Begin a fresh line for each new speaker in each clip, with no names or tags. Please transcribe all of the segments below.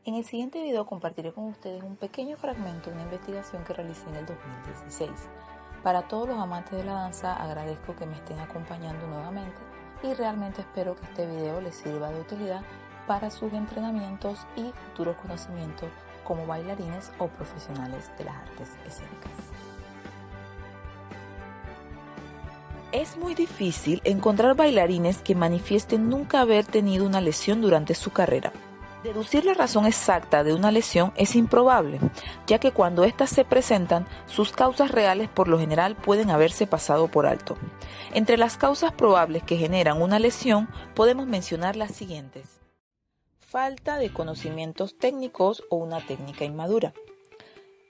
En el siguiente video compartiré con ustedes un pequeño fragmento de una investigación que realicé en el 2016. Para todos los amantes de la danza agradezco que me estén acompañando nuevamente y realmente espero que este video les sirva de utilidad para sus entrenamientos y futuros conocimientos como bailarines o profesionales de las artes escénicas. Es muy difícil encontrar bailarines que manifiesten nunca haber tenido una lesión durante su carrera. Deducir la razón exacta de una lesión es improbable, ya que cuando éstas se presentan, sus causas reales por lo general pueden haberse pasado por alto. Entre las causas probables que generan una lesión, podemos mencionar las siguientes. Falta de conocimientos técnicos o una técnica inmadura.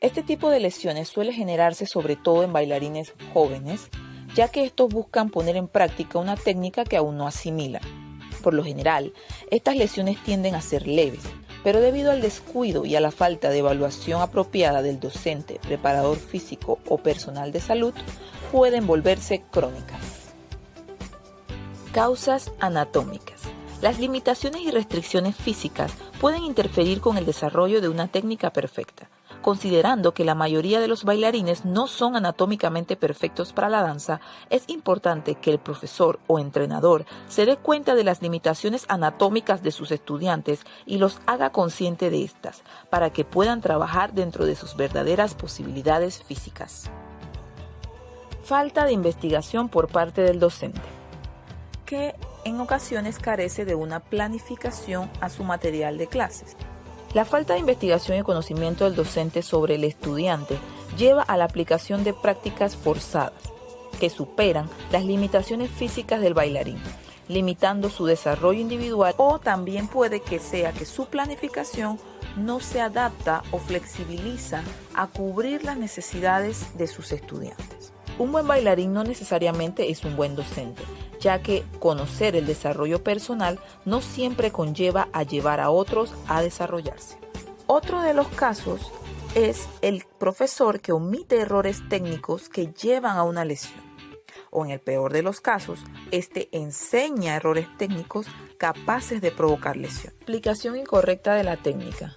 Este tipo de lesiones suele generarse sobre todo en bailarines jóvenes, ya que estos buscan poner en práctica una técnica que aún no asimilan. Por lo general, estas lesiones tienden a ser leves, pero debido al descuido y a la falta de evaluación apropiada del docente, preparador físico o personal de salud, pueden volverse crónicas. Causas anatómicas. Las limitaciones y restricciones físicas pueden interferir con el desarrollo de una técnica perfecta. Considerando que la mayoría de los bailarines no son anatómicamente perfectos para la danza, es importante que el profesor o entrenador se dé cuenta de las limitaciones anatómicas de sus estudiantes y los haga consciente de estas, para que puedan trabajar dentro de sus verdaderas posibilidades físicas. Falta de investigación por parte del docente, que en ocasiones carece de una planificación a su material de clases. La falta de investigación y conocimiento del docente sobre el estudiante lleva a la aplicación de prácticas forzadas, que superan las limitaciones físicas del bailarín, limitando su desarrollo individual, o también puede que sea que su planificación no se adapta o flexibiliza a cubrir las necesidades de sus estudiantes. Un buen bailarín no necesariamente es un buen docente, ya que conocer el desarrollo personal no siempre conlleva a llevar a otros a desarrollarse. Otro de los casos es el profesor que omite errores técnicos que llevan a una lesión. O en el peor de los casos, este enseña errores técnicos capaces de provocar lesión. Aplicación incorrecta de la técnica.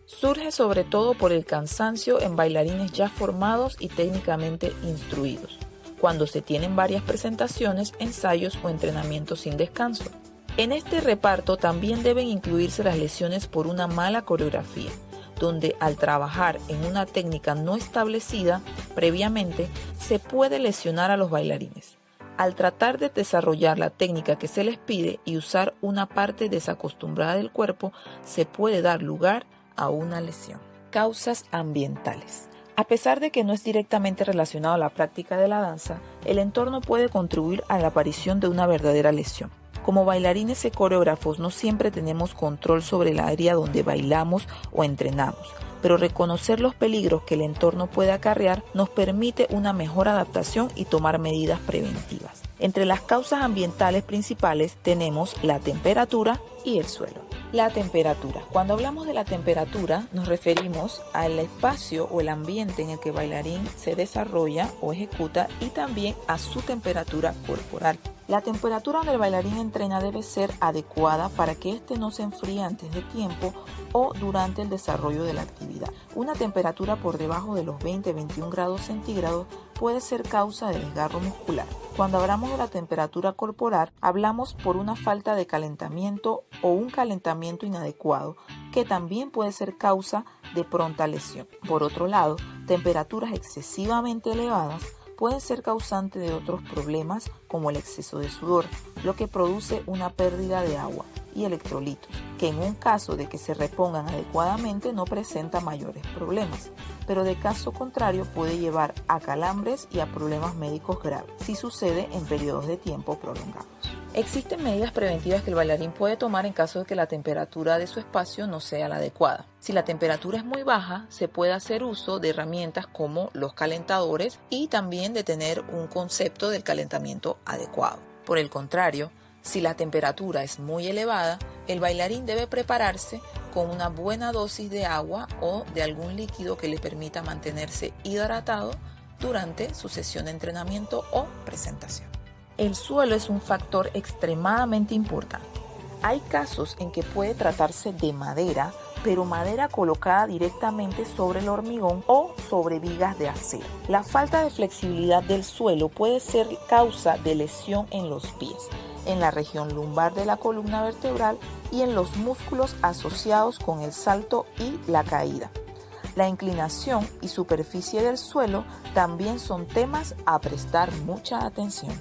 Surge sobre todo por el cansancio en bailarines ya formados y técnicamente instruidos, cuando se tienen varias presentaciones, ensayos o entrenamientos sin descanso. En este reparto también deben incluirse las lesiones por una mala coreografía, donde al trabajar en una técnica no establecida previamente, se puede lesionar a los bailarines. Al tratar de desarrollar la técnica que se les pide y usar una parte desacostumbrada del cuerpo, se puede dar lugar a una lesión. Causas ambientales. A pesar de que no es directamente relacionado a la práctica de la danza, el entorno puede contribuir a la aparición de una verdadera lesión. Como bailarines y coreógrafos no siempre tenemos control sobre el área donde bailamos o entrenamos, pero reconocer los peligros que el entorno puede acarrear nos permite una mejor adaptación y tomar medidas preventivas. Entre las causas ambientales principales tenemos la temperatura y el suelo. La temperatura. Cuando hablamos de la temperatura, nos referimos al espacio o el ambiente en el que el bailarín se desarrolla o ejecuta y también a su temperatura corporal. La temperatura donde el bailarín entrena debe ser adecuada para que éste no se enfríe antes de tiempo o durante el desarrollo de la actividad. Una temperatura por debajo de los 20-21 grados centígrados puede ser causa de desgarro muscular. Cuando hablamos de la temperatura corporal, hablamos por una falta de calentamiento o un calentamiento inadecuado, que también puede ser causa de pronta lesión. Por otro lado, temperaturas excesivamente elevadas pueden ser causantes de otros problemas como el exceso de sudor, lo que produce una pérdida de agua y electrolitos, que en un caso de que se repongan adecuadamente no presenta mayores problemas, pero de caso contrario puede llevar a calambres y a problemas médicos graves, si sucede en periodos de tiempo prolongados. Existen medidas preventivas que el bailarín puede tomar en caso de que la temperatura de su espacio no sea la adecuada. Si la temperatura es muy baja, se puede hacer uso de herramientas como los calentadores y también de tener un concepto del calentamiento adecuado. Por el contrario, si la temperatura es muy elevada, el bailarín debe prepararse con una buena dosis de agua o de algún líquido que le permita mantenerse hidratado durante su sesión de entrenamiento o presentación. El suelo es un factor extremadamente importante. Hay casos en que puede tratarse de madera pero madera colocada directamente sobre el hormigón o sobre vigas de acero. La falta de flexibilidad del suelo puede ser causa de lesión en los pies, en la región lumbar de la columna vertebral y en los músculos asociados con el salto y la caída. La inclinación y superficie del suelo también son temas a prestar mucha atención.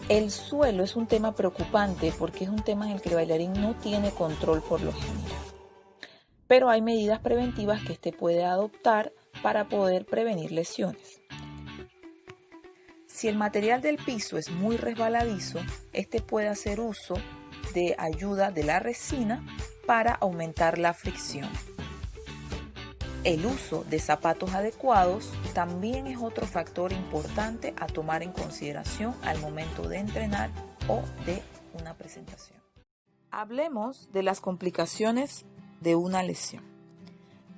El suelo es un tema preocupante porque es un tema en el que el bailarín no tiene control por lo general. Pero hay medidas preventivas que éste puede adoptar para poder prevenir lesiones. Si el material del piso es muy resbaladizo, este puede hacer uso de ayuda de la resina para aumentar la fricción. El uso de zapatos adecuados también es otro factor importante a tomar en consideración al momento de entrenar o de una presentación. Hablemos de las complicaciones de una lesión.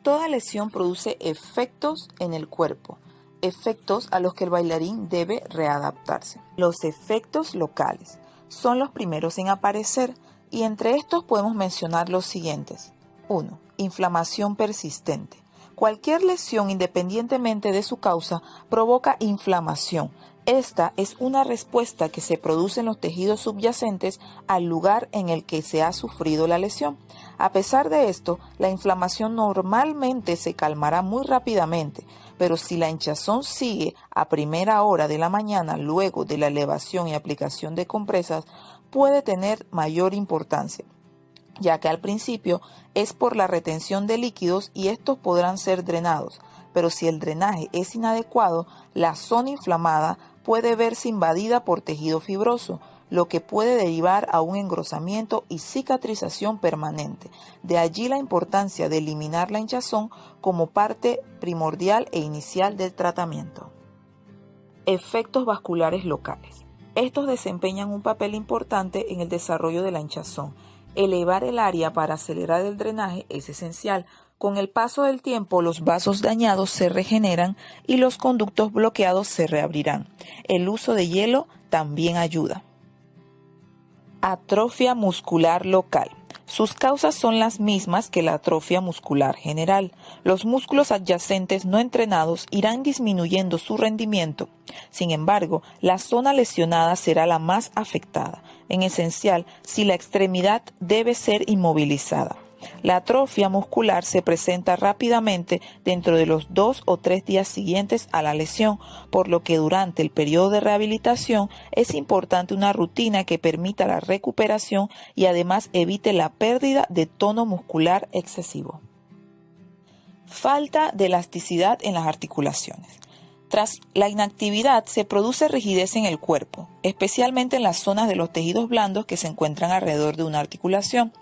Toda lesión produce efectos en el cuerpo, efectos a los que el bailarín debe readaptarse. Los efectos locales son los primeros en aparecer y entre estos podemos mencionar los siguientes. 1. Inflamación persistente. Cualquier lesión, independientemente de su causa, provoca inflamación. Esta es una respuesta que se produce en los tejidos subyacentes al lugar en el que se ha sufrido la lesión. A pesar de esto, la inflamación normalmente se calmará muy rápidamente, pero si la hinchazón sigue a primera hora de la mañana luego de la elevación y aplicación de compresas, puede tener mayor importancia, ya que al principio es por la retención de líquidos y estos podrán ser drenados, pero si el drenaje es inadecuado, la zona inflamada puede verse invadida por tejido fibroso, lo que puede derivar a un engrosamiento y cicatrización permanente. De allí la importancia de eliminar la hinchazón como parte primordial e inicial del tratamiento. Efectos vasculares locales. Estos desempeñan un papel importante en el desarrollo de la hinchazón. Elevar el área para acelerar el drenaje es esencial. Con el paso del tiempo, los vasos dañados se regeneran y los conductos bloqueados se reabrirán. El uso de hielo también ayuda. Atrofia muscular local. Sus causas son las mismas que la atrofia muscular general. Los músculos adyacentes no entrenados irán disminuyendo su rendimiento. Sin embargo, la zona lesionada será la más afectada, en esencial si la extremidad debe ser inmovilizada. La atrofia muscular se presenta rápidamente dentro de los 2 o 3 días siguientes a la lesión, por lo que durante el periodo de rehabilitación es importante una rutina que permita la recuperación y además evite la pérdida de tono muscular excesivo. Falta de elasticidad en las articulaciones. Tras la inactividad se produce rigidez en el cuerpo, especialmente en las zonas de los tejidos blandos que se encuentran alrededor de una articulación.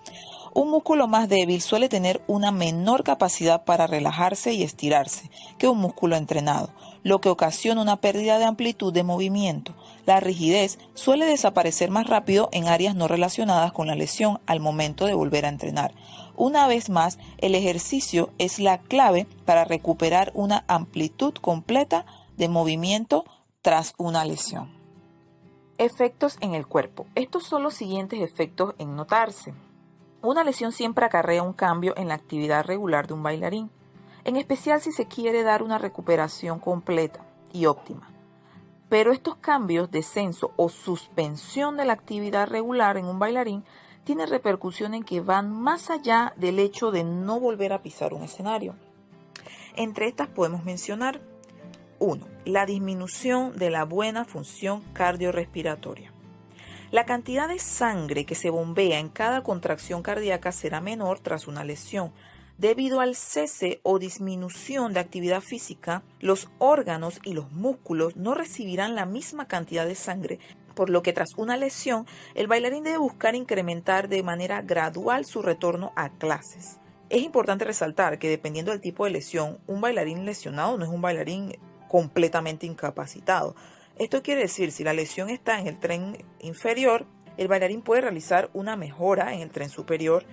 Un músculo más débil suele tener una menor capacidad para relajarse y estirarse que un músculo entrenado, lo que ocasiona una pérdida de amplitud de movimiento. La rigidez suele desaparecer más rápido en áreas no relacionadas con la lesión al momento de volver a entrenar. Una vez más, el ejercicio es la clave para recuperar una amplitud completa de movimiento tras una lesión. Efectos en el cuerpo. Estos son los siguientes efectos en notarse. Una lesión siempre acarrea un cambio en la actividad regular de un bailarín, en especial si se quiere dar una recuperación completa y óptima. Pero estos cambios, descenso o suspensión de la actividad regular en un bailarín tienen repercusiones que van más allá del hecho de no volver a pisar un escenario. Entre estas podemos mencionar 1. La disminución de la buena función cardiorrespiratoria. La cantidad de sangre que se bombea en cada contracción cardíaca será menor tras una lesión. Debido al cese o disminución de actividad física, los órganos y los músculos no recibirán la misma cantidad de sangre, por lo que tras una lesión, el bailarín debe buscar incrementar de manera gradual su retorno a clases. Es importante resaltar que dependiendo del tipo de lesión, un bailarín lesionado no es un bailarín completamente incapacitado. Esto quiere decir, si la lesión está en el tren inferior, el bailarín puede realizar una mejora en el tren superior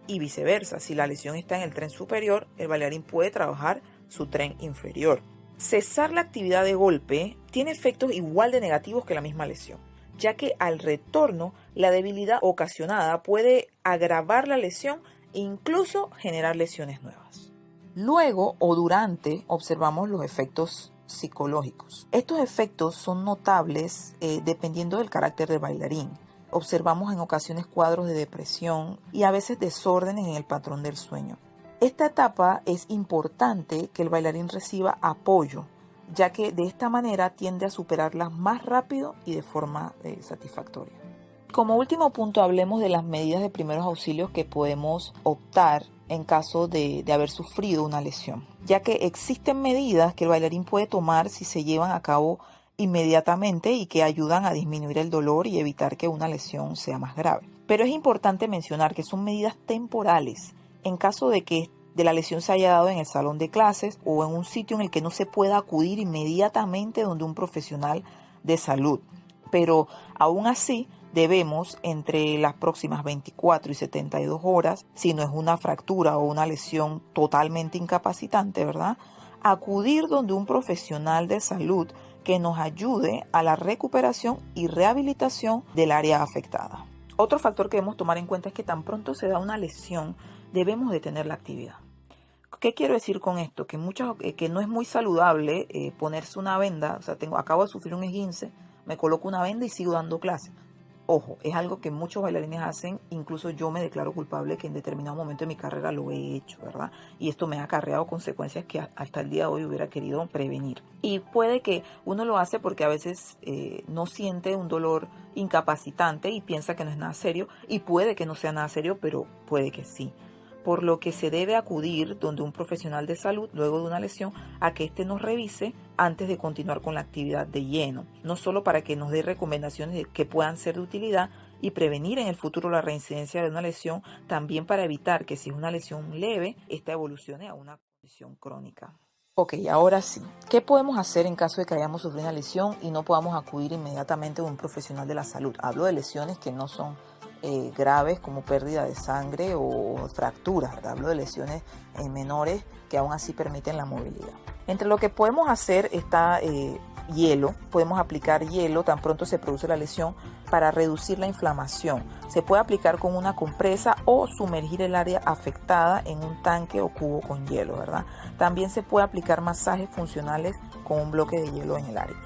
y viceversa. Si la lesión está en el tren superior, el bailarín puede trabajar su tren inferior. Cesar la actividad de golpe tiene efectos igual de negativos que la misma lesión, ya que al retorno, la debilidad ocasionada puede agravar la lesión e incluso generar lesiones nuevas. Luego o durante observamos los efectos psicológicos. Estos efectos son notables dependiendo del carácter del bailarín. Observamos en ocasiones cuadros de depresión y a veces desórdenes en el patrón del sueño. Esta etapa es importante que el bailarín reciba apoyo, ya que de esta manera tiende a superarlas más rápido y de forma satisfactoria. Como último punto, hablemos de las medidas de primeros auxilios que podemos optar en caso de haber sufrido una lesión, ya que existen medidas que el bailarín puede tomar si se llevan a cabo inmediatamente y que ayudan a disminuir el dolor y evitar que una lesión sea más grave. Pero es importante mencionar que son medidas temporales en caso de que la lesión se haya dado en el salón de clases o en un sitio en el que no se pueda acudir inmediatamente donde un profesional de salud. Pero aún así debemos, entre las próximas 24 y 72 horas, si no es una fractura o una lesión totalmente incapacitante, ¿verdad?, acudir donde un profesional de salud que nos ayude a la recuperación y rehabilitación del área afectada. Otro factor que debemos tomar en cuenta es que tan pronto se da una lesión, debemos detener la actividad. ¿Qué quiero decir con esto? Que no es muy saludable ponerse una venda. O sea, acabo de sufrir un esguince, me coloco una venda y sigo dando clases. Ojo, es algo que muchos bailarines hacen, incluso yo me declaro culpable que en determinado momento de mi carrera lo he hecho, ¿verdad? Y esto me ha acarreado consecuencias que hasta el día de hoy hubiera querido prevenir. Y puede que uno lo hace porque a veces no siente un dolor incapacitante y piensa que no es nada serio, y puede que no sea nada serio, pero puede que sí. Por lo que se debe acudir donde un profesional de salud luego de una lesión a que éste nos revise antes de continuar con la actividad de lleno, no solo para que nos dé recomendaciones que puedan ser de utilidad y prevenir en el futuro la reincidencia de una lesión, también para evitar que si es una lesión leve, esta evolucione a una condición crónica. Ok, ahora sí, ¿qué podemos hacer en caso de que hayamos sufrido una lesión y no podamos acudir inmediatamente a un profesional de la salud? Hablo de lesiones que no son graves como pérdida de sangre o fracturas, ¿verdad? Hablo de lesiones menores que aún así permiten la movilidad. Entre lo que podemos hacer está hielo. Podemos aplicar hielo tan pronto se produce la lesión para reducir la inflamación. Se puede aplicar con una compresa o sumergir el área afectada en un tanque o cubo con hielo, ¿verdad? También se puede aplicar masajes funcionales con un bloque de hielo en el área.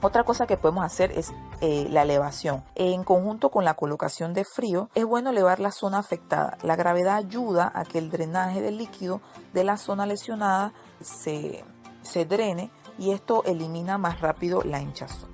Otra cosa que podemos hacer es la elevación. En conjunto con la colocación de frío, es bueno elevar la zona afectada. La gravedad ayuda a que el drenaje del líquido de la zona lesionada se drene y esto elimina más rápido la hinchazón.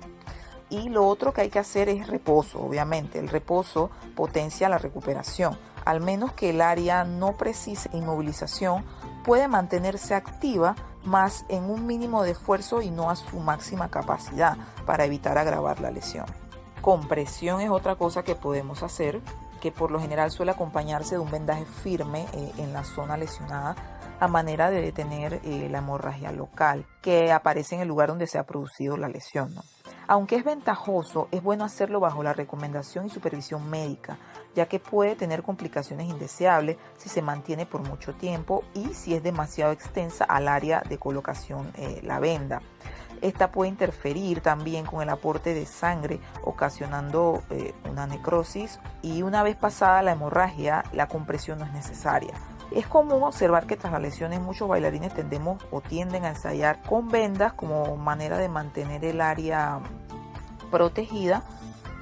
Y lo otro que hay que hacer es reposo, obviamente. El reposo potencia la recuperación. Al menos que el área no precise inmovilización, puede mantenerse activa más en un mínimo de esfuerzo y no a su máxima capacidad para evitar agravar la lesión. Compresión es otra cosa que podemos hacer, que por lo general suele acompañarse de un vendaje firme en la zona lesionada a manera de detener la hemorragia local que aparece en el lugar donde se ha producido la lesión, ¿no? Aunque es ventajoso, es bueno hacerlo bajo la recomendación y supervisión médica, ya que puede tener complicaciones indeseables si se mantiene por mucho tiempo y si es demasiado extensa al área de colocación la venda. Esta puede interferir también con el aporte de sangre, ocasionando una necrosis, y una vez pasada la hemorragia, la compresión no es necesaria. Es común observar que tras las lesiones muchos bailarines tienden a ensayar con vendas como manera de mantener el área protegida,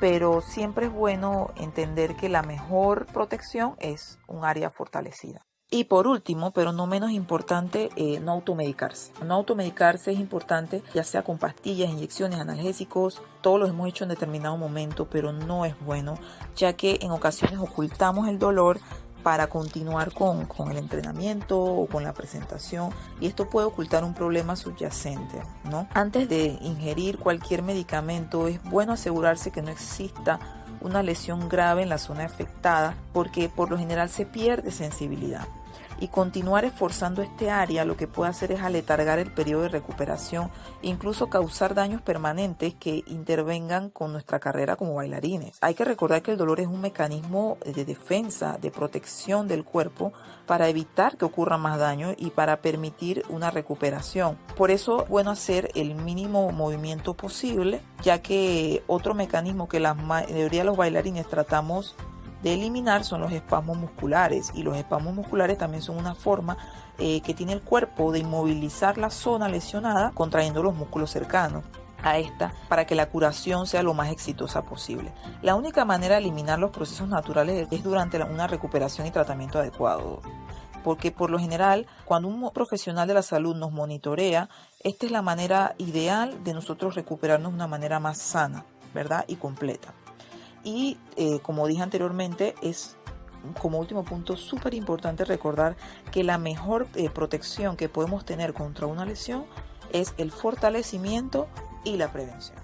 pero siempre es bueno entender que la mejor protección es un área fortalecida. Y por último, pero no menos importante, no automedicarse. No automedicarse es importante, ya sea con pastillas, inyecciones, analgésicos. Todos los hemos hecho en determinado momento, pero no es bueno, ya que en ocasiones ocultamos el dolor para continuar con el entrenamiento o con la presentación, y esto puede ocultar un problema subyacente, ¿no? Antes de ingerir cualquier medicamento es bueno asegurarse que no exista una lesión grave en la zona afectada, porque por lo general se pierde sensibilidad. Y continuar esforzando este área lo que puede hacer es aletargar el periodo de recuperación e incluso causar daños permanentes que intervengan con nuestra carrera como bailarines. Hay que recordar que el dolor es un mecanismo de defensa, de protección del cuerpo para evitar que ocurra más daño y para permitir una recuperación. Por eso es bueno hacer el mínimo movimiento posible, ya que otro mecanismo que la mayoría de los bailarines tratamos de eliminar son los espasmos musculares, y los espasmos musculares también son una forma que tiene el cuerpo de inmovilizar la zona lesionada contrayendo los músculos cercanos a esta para que la curación sea lo más exitosa posible. La única manera de eliminar los procesos naturales es durante una recuperación y tratamiento adecuado, porque por lo general cuando un profesional de la salud nos monitorea, esta es la manera ideal de nosotros recuperarnos de una manera más sana, ¿verdad? Y completa. Y como dije anteriormente, es como último punto súper importante recordar que la mejor protección que podemos tener contra una lesión es el fortalecimiento y la prevención.